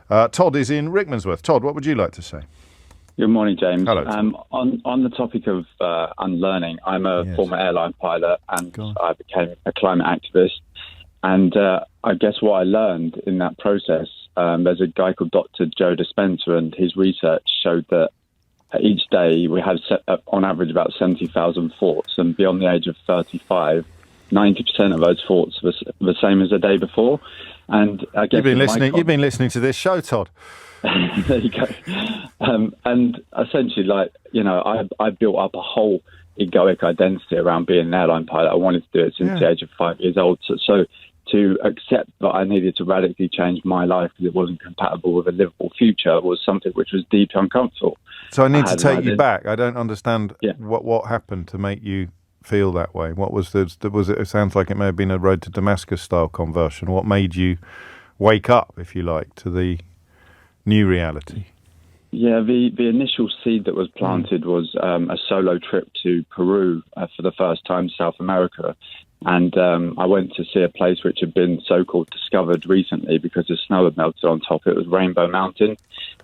Todd is in Rickmansworth. Todd, what would you like to say? Good morning, James. Hello, Todd. On the topic of unlearning, I'm a former airline pilot and I became a climate activist. And I guess what I learned in that process, there's a guy called Dr. Joe Dispenza, and his research showed that each day we have on average about 70,000 thoughts, and beyond the age of 35, 90% of those thoughts were the same as the day before. And I guess you've been listening to this show, Todd. There you go. And essentially, I built up a whole egoic identity around being an airline pilot. I wanted to do it since the age of 5 years old. So to accept that I needed to radically change my life because it wasn't compatible with a livable future was something which was deeply uncomfortable. So I need to take you back. I don't understand what happened to make you feel that way. What was it sounds like it may have been a road to Damascus style conversion. What made you wake up, if you like, to the new reality? Yeah, the initial seed that was planted was a solo trip to Peru for the first time, South America. And I went to see a place which had been so-called discovered recently because the snow had melted on top. It was Rainbow Mountain,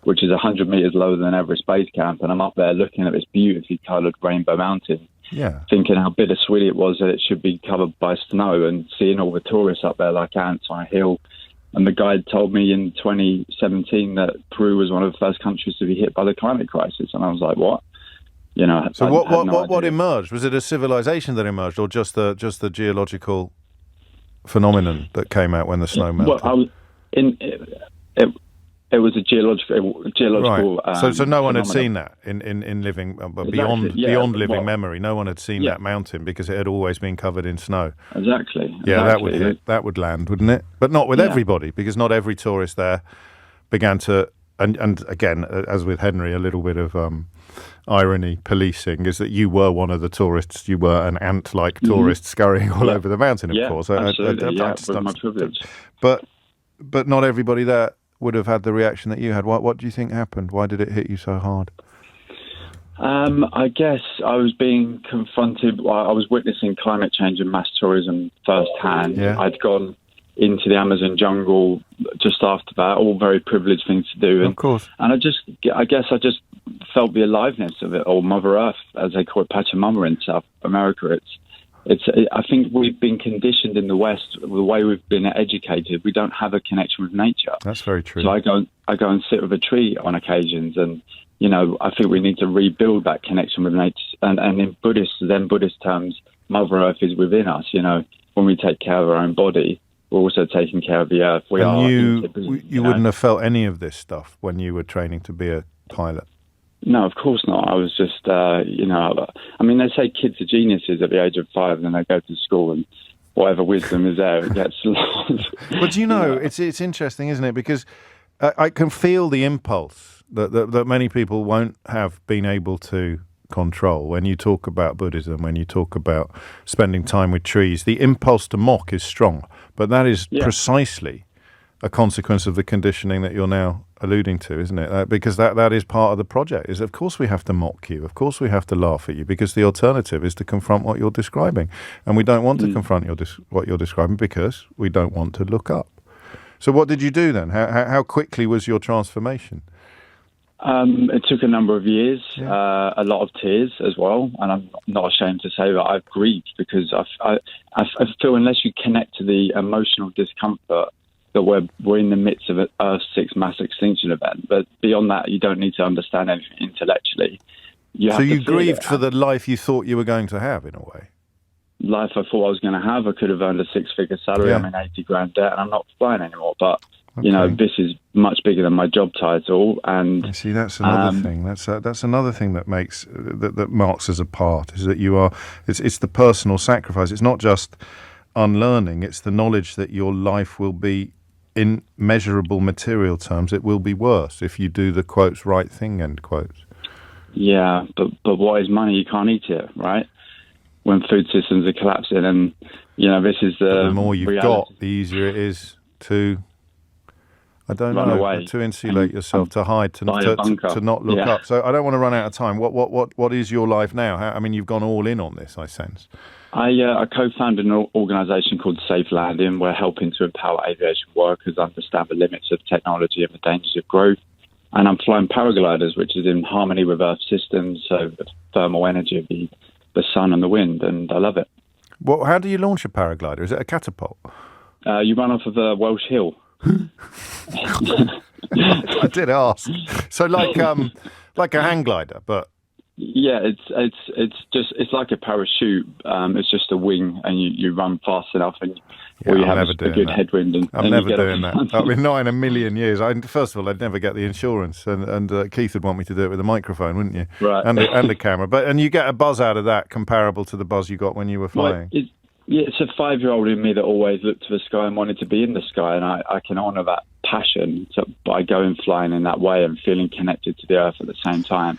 which is 100 metres lower than Everest Base Camp. And I'm up there looking at this beautifully coloured Rainbow Mountain, thinking how bittersweet it was that it should be covered by snow, and seeing all the tourists up there like ants on a hill. And the guide told me in 2017 that Peru was one of the first countries to be hit by the climate crisis. And I was like, what? So what emerged? Was it a civilization that emerged, or just the geological phenomenon that came out when the snow melted? It was a geological. Right. So no one had seen that in living beyond living memory. No one had seen that mountain because it had always been covered in snow. Exactly. Yeah, that would land, wouldn't it? But not with everybody, because not every tourist there began to. And again, as with Henry, a little bit of irony policing is that you were one of the tourists. You were an ant-like tourist scurrying all over the mountain, of course. Absolutely, it was my privilege. But not everybody there would have had the reaction that you had. What do you think happened? Why did it hit you so hard? I guess I was being confronted. I was witnessing climate change and mass tourism firsthand. Yeah. I'd gone into the Amazon jungle just after that, all very privileged things to do. And, of course. And I guess I just felt the aliveness of it, or Mother Earth, as they call it, Pachamama in South America. I think we've been conditioned in the West, the way we've been educated, we don't have a connection with nature. That's very true. So I go and sit with a tree on occasions, and I think we need to rebuild that connection with nature. And in Buddhist terms, Mother Earth is within us. When we take care of our own body, we're also taking care of the earth. You wouldn't have felt any of this stuff when you were training to be a pilot? No, of course not. I was just, they say kids are geniuses at the age of 5, and then they go to school and whatever wisdom is there, it gets lost. But it's interesting, isn't it? Because I can feel the impulse that many people won't have been able to control. When you talk about Buddhism, when you talk about spending time with trees, the impulse to mock is strong. But that is precisely a consequence of the conditioning that you're now alluding to, isn't it? Because that is part of the project, is of course we have to mock you, of course we have to laugh at you, because the alternative is to confront what you're describing. And we don't want to confront what you're describing because we don't want to look up. So what did you do then? How quickly was your transformation? It took a number of years, a lot of tears as well, and I'm not ashamed to say that I've grieved, because I feel unless you connect to the emotional discomfort that we're in the midst of an Earth's 6th mass extinction event, but beyond that, you don't need to understand anything intellectually. You grieved for the life you thought you were going to have, in a way. Life I thought I was going to have. I could have earned a 6-figure salary. I'm in 80 grand debt, and I'm not flying anymore. But this is much bigger than my job title. And you see, that's another thing. That's another thing that makes that marks us apart. Is that you are? It's the personal sacrifice. It's not just unlearning. It's the knowledge that your life will be, in measurable material terms, it will be worse if you do the quotes right thing, end quotes. Yeah, but what is money? You can't eat it, right? When food systems are collapsing, and this is the more you've reality. got, the easier it is to I don't run know. away To insulate yourself, to hide, to not look up. So I don't want to run out of time. What is your life now? I mean, you've gone all in on this, I sense. I co-founded an organisation called Safe Landing. We're helping to empower aviation workers understand the limits of technology and the dangers of growth. And I'm flying paragliders, which is in harmony with Earth systems, so the thermal energy of the sun and the wind, and I love it. Well, how do you launch a paraglider? Is it a catapult? You run off of a Welsh hill. I did ask. So like a hang glider, but yeah, it's like a parachute. It's just a wing, and you run fast enough, and or you have a good headwind. I'm never doing that. I mean, not in a million years. First of all, I'd never get the insurance, and Keith would want me to do it with a microphone, wouldn't you? Right. And a camera. And you get a buzz out of that comparable to the buzz you got when you were flying. It's a 5-year-old in me that always looked to the sky and wanted to be in the sky, and I can honour that passion by going flying in that way and feeling connected to the earth at the same time,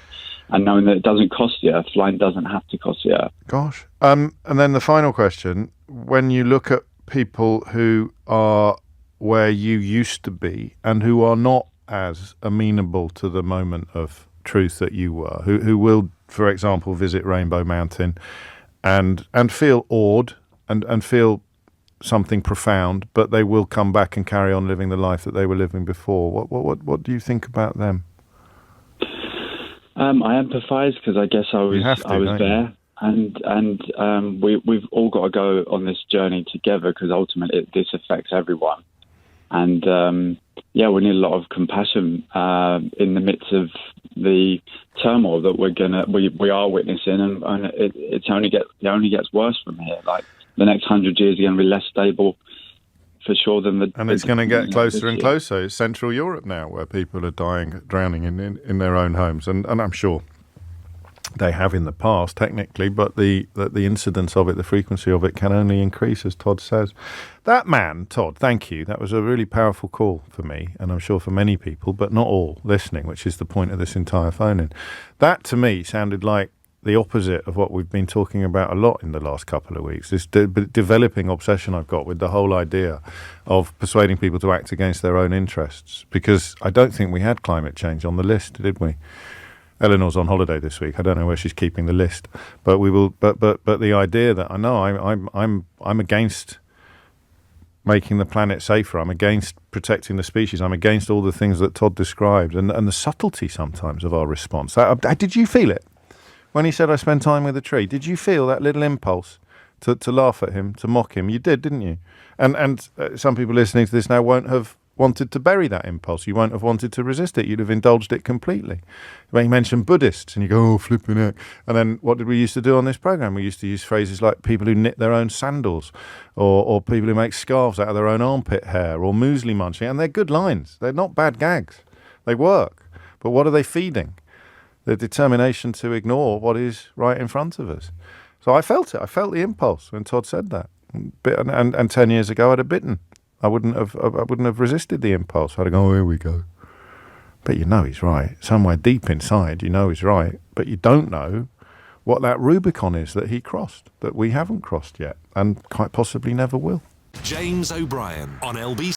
and knowing that it doesn't cost the earth. Flying doesn't have to cost the earth. Gosh. And then the final question: when you look at people who are where you used to be and who are not as amenable to the moment of truth that you were, who will, for example, visit Rainbow Mountain and feel awed and feel something profound, but they will come back and carry on living the life that they were living before. What do you think about them? I empathise because I guess I was there, and we've all got to go on this journey together because ultimately this affects everyone. And we need a lot of compassion in the midst of the turmoil that we are witnessing, and it only gets worse from here. Like the next 100 years are going to be less stable for sure than and it's going to get closer and closer. It's Central Europe now, where people are drowning in their own homes, and I'm sure they have in the past, technically, but the incidence of it, the frequency of it, can only increase, as Todd says. That man, Todd, thank you. That was a really powerful call for me, and I'm sure for many people, but not all listening, which is the point of this entire phone-in. That, to me, sounded like the opposite of what we've been talking about a lot in the last couple of weeks, this developing obsession I've got with the whole idea of persuading people to act against their own interests, because I don't think we had climate change on the list, did we? Eleanor's on holiday this week. I don't know where she's keeping the list, but we will. But the idea that I know I'm against making the planet safer. I'm against protecting the species. I'm against all the things that Todd described, and the subtlety sometimes of our response. Did you feel it when he said, "I spend time with a tree"? Did you feel that little impulse to laugh at him, to mock him? You did, didn't you? And some people listening to this now won't have wanted to bury that impulse. You won't have wanted to resist it. You'd have indulged it completely. When you mention Buddhists and you go, oh, flipping heck. And then what did we used to do on this program? We used to use phrases like people who knit their own sandals, or people who make scarves out of their own armpit hair, or muesli munching. And they're good lines. They're not bad gags. They work. But what are they feeding? The determination to ignore what is right in front of us. So I felt it. I felt the impulse when Todd said that. And 10 years ago I'd have bitten. I wouldn't have resisted the impulse. I'd have gone, oh, here we go. But you know he's right. Somewhere deep inside, you know he's right. But you don't know what that Rubicon is that he crossed, that we haven't crossed yet, and quite possibly never will. James O'Brien on LBC.